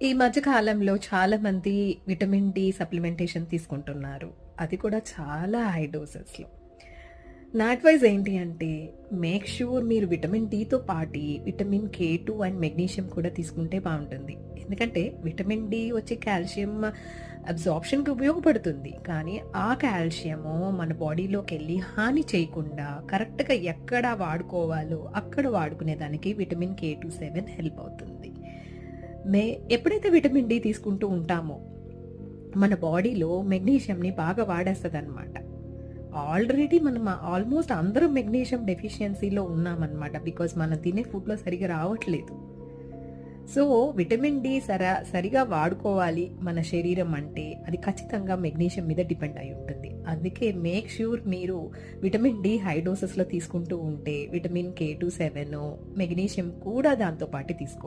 ఈ మధ్య కాలంలో చాలామంది విటమిన్ డి సప్లిమెంటేషన్ తీసుకుంటున్నారు. అది కూడా చాలా హై డోసెస్‌లో. నా అడ్వైస్ ఏంటి అంటే, మేక్ ష్యూర్ మీరు విటమిన్ డితో పాటి విటమిన్ కే2 అండ్ మెగ్నీషియం కూడా తీసుకుంటే బావుంటుంది. ఎందుకంటే విటమిన్ డి వచ్చి కాల్షియం అబ్జార్ప్షన్‌కి ఉపయోగపడుతుంది. కానీ ఆ కాల్షియము మన బాడీలోకెళ్ళి హాని చేయకుండా కరెక్ట్‌గా ఎక్కడ వాడుకోవాలో అక్కడ వాడుకునే దానికి విటమిన్ కే27 హెల్ప్ అవుతుంది. ఎప్పుడైతే విటమిన్ డి తీసుకుంటూ ఉంటామో, మన బాడీలో మెగ్నీషియంని బాగా వాడేస్తదనమాట. ఆల్రెడీ మనం ఆల్మోస్ట్ అందరం మెగ్నీషియం డెఫిషియన్సీలో ఉన్నామనమాట. బికాజ్ మనం తినే ఫుడ్‌లో సరిగ్గా రావట్లేదు. సో, విటమిన్ డి సరిగా వాడుకోవాలి మన శరీరం అంటే, అది ఖచ్చితంగా మెగ్నీషియం మీద డిపెండ్ అయి ఉంటుంది. అందుకే మేక్ ష్యూర్ మీరు విటమిన్ డి హై డోసెస్‌లో తీసుకుంటూ ఉంటే, విటమిన్ కే27, మెగ్నీషియం కూడా దాంతో పాటు తీసుకోండి.